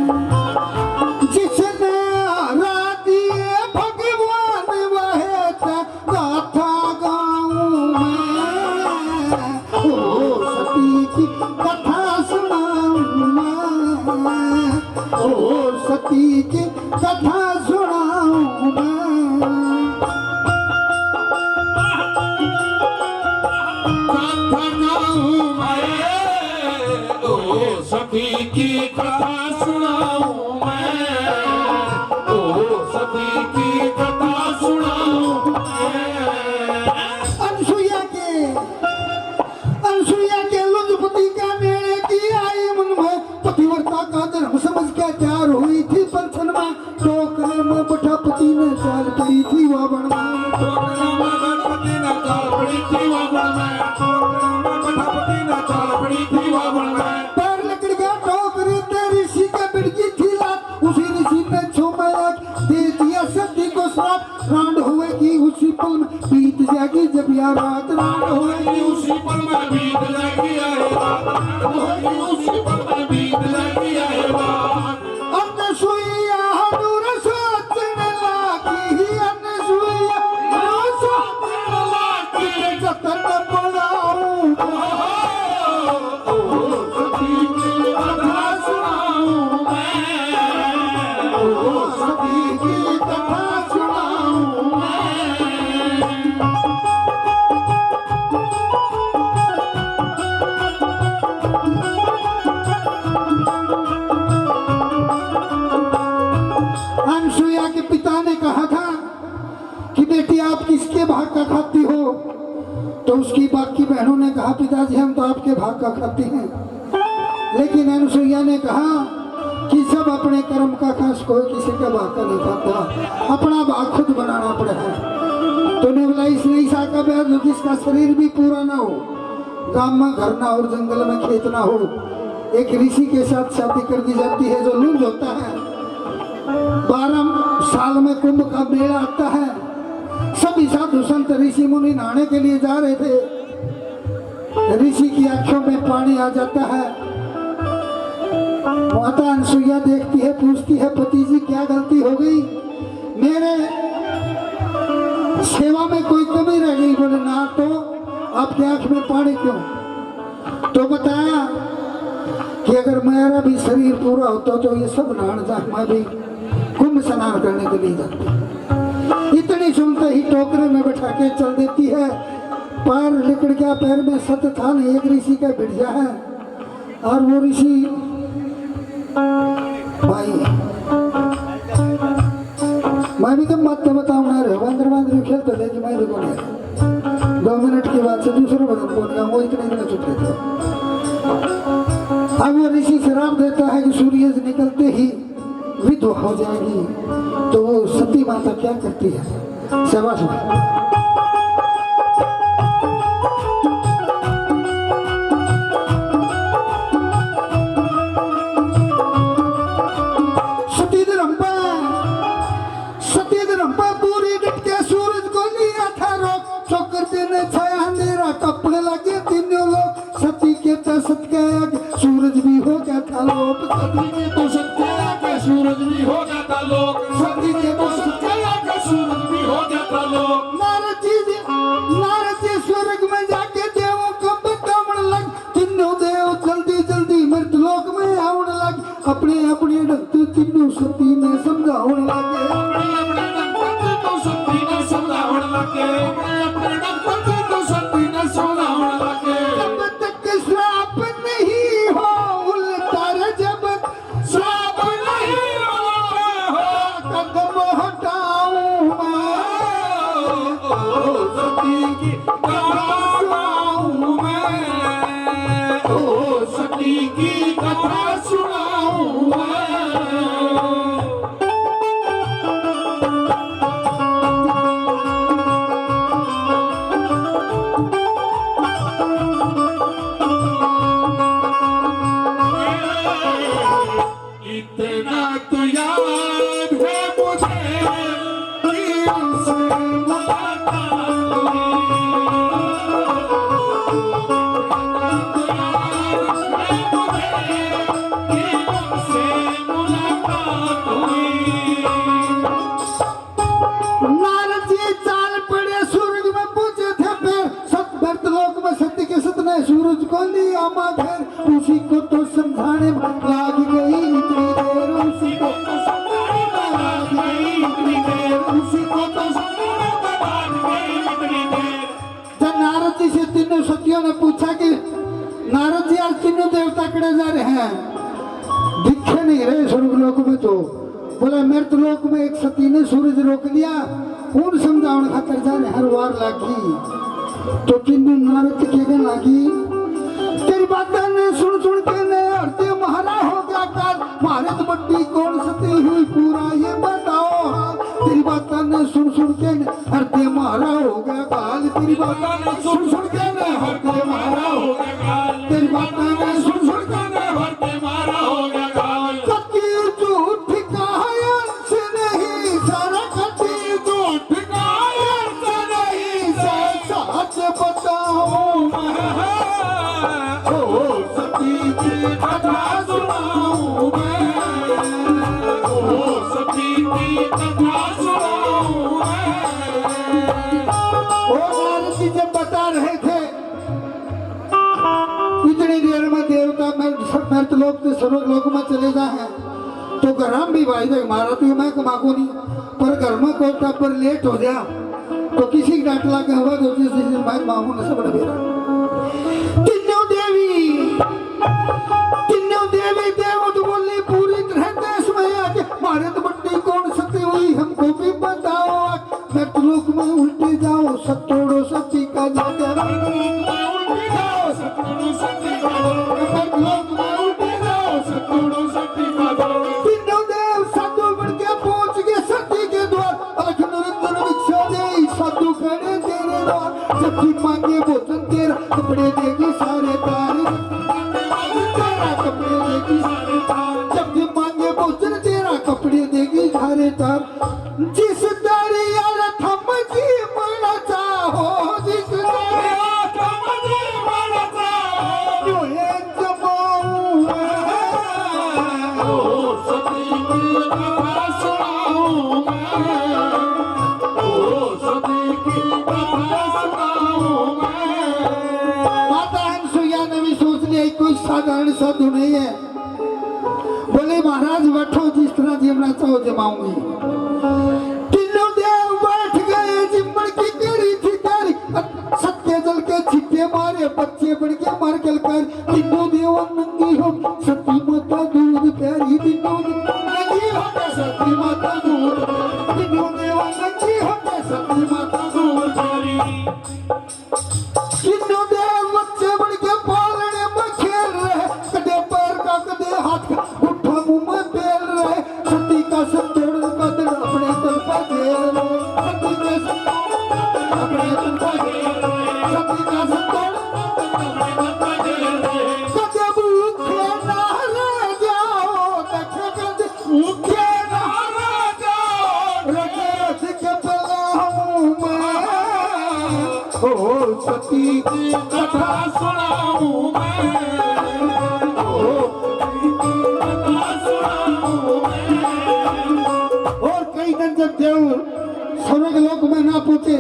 जिसने आराधिए भगवान वह गाथा गाऊं मैं, ओ सती की कथा सुनाऊं मैं, ओ सती की कथा सुनाऊं मैं। सती की कथा सुनाऊं मैं, ओ सती की कथा सुनाऊं मैं। अनसुईया के लुजपति का मेले की आई मन में, पतिव्रता का धर्म समझ के तैयार हुई थी पंचन में, टोकरे में बैठा पति ने चाल पड़ी थी वावण में, टोकरे में गणपति ने चाल पड़ी थी वावण में, टोकरे में बैठा पति ने चाल पड़ी थी वावण में। उसी ऋषि ने छुपाया दे दिया सती को श्राप, रांड हुएगी उसी पल में बीत जाएगी जब यह रात, रांड हुएगी उसी पल में बीत जाएगी यह रात, उसी पल में बीत जाएगी यह रात। अनसुईया नूर सोचने लगी, अनसुईया नूर सोचने लगी, जतन पड़ाऊं सती की कथा सुनाऊं मैं, ओ सती की कथा सुनाऊं मैं। अनसुईया के पिता ने कहा था कि बेटी आप किसके भाग का खाती हो, तो उसकी बाकी बहनों ने कहा पिताजी हम तो आपके भाग का खाते हैं, लेकिन अनसुईया ने कहा कि सब अपने कर्म का खास, कोई किसी का भाग का नहीं खाता, अपना भाग खुद बनाना पड़ा है। तो ने बोला इसलिए ईसा का ब्याह जो जिसका शरीर भी पूरा ना हो, गांव में घर ना और जंगल में खेत ना हो, एक ऋषि के साथ शादी कर दी जाती है जो लूंज होता है। 12 साल में कुंभ का मेला आता है, सभी साधु संत ऋषि मुनि नहाने के लिए जा रहे थे, ऋषि की आंखों में पानी आ जाता है। माता अनसुईया देखती है, पूछती है पति जी क्या गलती हो गई, मेरे सेवा में कोई कमी रह गई? बोले ना, तो आपकी आंख में पानी क्यों? तो बताया कि अगर मेरा भी शरीर पूरा होता तो ये सब नहान जा, मैं भी कुंभ स्नान करने के लिए जाती। इतनी सुनते ही टोकरे में बैठा के चल देती है, पैर लिकड़ गया, पैर में सत था नहीं, एक ऋषि का भिड़िया है, और वो ऋषि भाई मैं भी तुम मत बताऊं ना रे, बंदर खेलते थे कि मैं भी कौन है, 2 मिनट के बाद से दूसरा बदन बोल गया, वो इतने दिन चुप थे। अब वो ऋषि श्राप देता है कि सूर्य से निकलते ही विधवा हो जाएगी, तो वो सती माता क्या करती है? शाबाश सती धर्म पूरी डट के सूरज को लिया था रोक, चौकर देने छाया अंधेरा कपड़े लगे तीनों लोग, सती के तो सत गया सूरज भी हो गया था लोक, सती के तो सत गया सूरज भी हो गया था लोक, सती के तो सत गया सूरज भी हो गया था लोक। नारद जी स्वर्ग में जाके देवों को बतावन लग, तीनों देव जल्दी जल्दी मृत लोक में आवन लग, अपने अपने डंक तीनों सती ने समझावन लगे, अपने अपने डंक तो सती ने समझावन लगे, अपने अपने डंक तो सती ने समझावन लगे। जब तक श्राप नहीं हो उल्टा, जब श्राप नहीं हो कदम हटाऊं मैं, ओ सती की कथा सुनाऊं मैं, ओ सती की कथा सुनाऊं मैं। इतना तो याद है मुझे कि उनसे मुलाकात हुई। बोला मृतलोक में एक सती ने सूरज रोक लिया, उन समझावन खातर जाने हर वार लागी। तो किन्नू नारद के लागी, तेरी बातें ने सुन सुन के ने हृदय महारा हो गया काल, भारत बट्टी कौन सती हुई पूरा ये बताओ। तेरी बातें ने सुन सुन के ने हृदय महारा हो गया काल, तेरी बातें ने सुन सुन के ने हृदय महारा हो गया काल, तेरी बातें ने सुन सुन के ने हृदय महारा हो गया काल। कति झूठ कायल से नहीं सारा, कति झूठ कायल से नहीं सच बताओ मैं, ओ सती की कथा सुनाऊं मैं, ओ सती की कथा सुनाऊं मैं। ओ नारद जी जब बता रहे थे इतनी देर में देवता मृतलोक से स्वर्गलोक में चले जाए, तो घर हम भी भाई देख मारा तो मैं कमा को नहीं, पर घर में कोटा पर लेट हो गया तो किसी डांट ला के हुआ तो भाई मामू ने सब बेरा। तीनों देवी देवत बोली पूरी तरह देश में आके, भारत बट्टी कौन सती हुई हमको भी बताओ। मृतलोक में उल्टे जाओ सतोड़ो सती का जाकर, उल्टे जाओ सतोड़ो सती का, मृतलोक में उल्टे जाओ सतोड़ो सती का। तीनों देव साधु बन के पहुंच गए सती के द्वार, अलख निरंजन भिक्षा दे साधु खड़े तेरे द्वार। सती मांगे भोजन तेरा कपड़े देगी सारे तार, तेरा कपड़े देगी सारे तार। जब भी मांगे भोजन तेरा कपड़े देगी सारे तार। जिस दरिया थम जी मना चाहो, जिस दरिया थम जी मना चाहो, जो है जमाऊं मैं, ओ सती की कथा सुनाऊं मैं, ओ सती की कथा सुनाऊं मैं। माता अनसुईया ने भी सोच लिया कोई साधारण साधु नहीं है, बोले महाराज बैठो जिस तरह जमना चाहो जमाऊंगी। तीनों देव बैठ गए, जिम्मन की कड़ी थी तारी, सत्य जल के छिपे मारे बच्चे बढ़ के मार कल कर। तीनों देव नंगी हो सती माता दूध प्यारी, तीनों नंगी हो सती माता दूध, तीनों देव नंगी हो सती माता दूध प्यारी। तीनों देव बच्चे बढ़ के पालने में खेल रहे, कदे पैर का कदे हाथ का उठा मुंह में पेल रहे। सती का संतोड़ का दिल अपने तल पर घेर रहे, सती का संतोड़ अपने तल पर घेर रहे, सती का संतोड़ अपने तल पर घेर रहे। कदे भूखे ना रह जाओ, देखे कदे भूखे ना रह जाओ, रखे रख के पलाऊं मैं, ओ सती की कथा सुनाऊं मैं, ओ सती की कथा सुनाऊं मैं। और कई दिन जब देव स्वर्गलोक में ना पहुंचे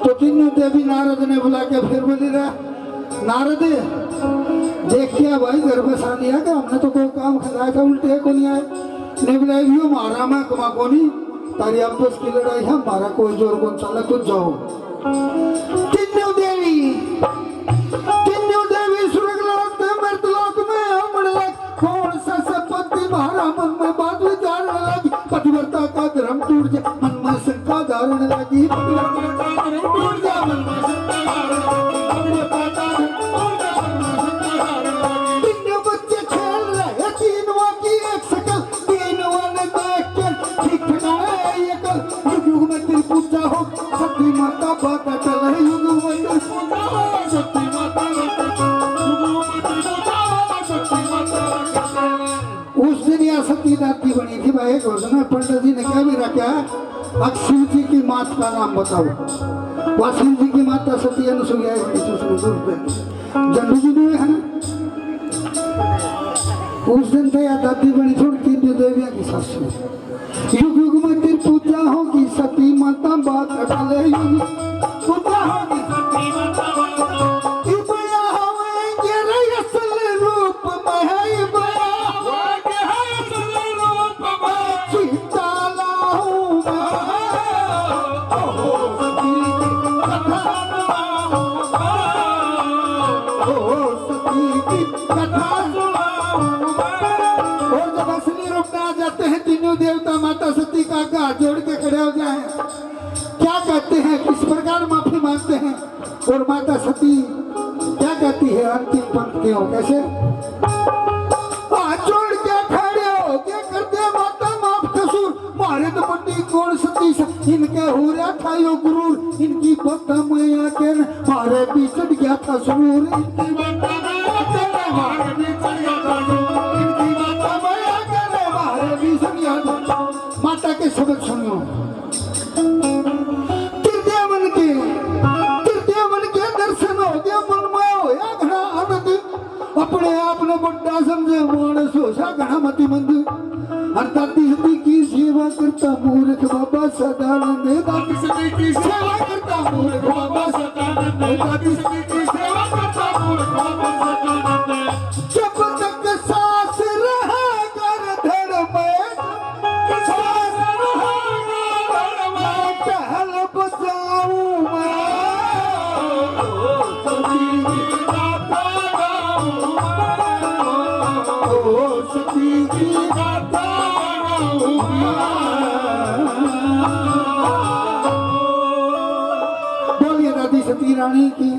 तो तीनों देवी नारद ने बुला के फिर बोली रहा, नारद देख क्या भाई घर बसा लिया क्या, हमने तो कोई काम खिलाया था उल्टे को नहीं आए। ने बोला यो मारा मैं कमा को नहीं, तारी आपस की लड़ाई है, हमारा कोई जोर कौन चला, कुछ जाओ। तीनों देवी स्वर्गलोक में मृतलोक में हमने लग, कौन सा संपत्ति मारा मन में बात विचारने लगी। पतिव्रता का धर्म टूट जा मन में शंका धारण लगी, पतिव्रता का धर्म टूट जा मन में शंका धारण लगी, पतिव्रता का धर्म टूट जा मन में शंका धारण लगी। तीनों बच्चे खेल रहे, तीनों की एक शकल, तीनों ने देख के ठीक ठिकाना ये कल। युग युग में तेरी पूजा हो सती माता बात चले, युग युग में तेरी पूजा हो सती माता बात चले, युग युग में तेरी पूजा हो सती माता बात चले। उस दिन यह सती दाती बनी थी भाई, घोषणा पंडित जी ने क्या भी रखा, अब शिव जी की माता का नाम बताओ। वह शिव जी की माता सती अनुसुईया जन्म जी है ना, उस दिन तो यह दाती बनी थोड़ी तीन देविया की सासू। युग युग में तेरी पूजा होगी सती माता बात चले, युग पूजा होगी सती माता बात चले। इबया होंगे रे असल रूप में है, इबया होंगे है असल रूप में, सीता लाऊं मैं, ओ सती की कथा सुनाऊं मैं, ओ सती की कथा सुनाऊं मैं। और जब असली रूप में आ जाते हैं तीनों देवता माता सती का हाथ जोड़ के खड़े हो जाए, क्या कहते हैं, किस प्रकार माफी मांगते हैं। और माता सती क्या कहती है अंतिम पंक्तियों, कैसे हाथ जोड़ के खड़े हो के करते माता माफ कसूर, मारे तो बड़ी कौन सती इनके हो रहा था यो गुरूर, इनकी भक्त मैया के मारे भी चढ़ गया था सुरूर, इनकी भक्त मैया के मारे भी चढ़ गया था सुरूर, इनकी भक्त मैया के मारे भी चढ़ गया था। माता के शब्द सुनियो, त्रिदेवन के दर्शन हो गया, मन में होया घना आनंद, अपने आप ने बड़ा समझे मानस हो सा घना मति मंद, और दादी सती की सेवा करता मूर्ख बाबा सदानंद, दादी सती की सेवा करता मूर्ख बाबा सदानंद, दादी सती की सेवा करता मूर्ख बाबा सदानंद। जब तक सांस रहेगा धड़ में, सांस रहेगा धड़ में, टहल बजाऊं मैं, सती की गाथा गाऊं मैं, ओ सती की गाथा बोलिए दादी सती रानी की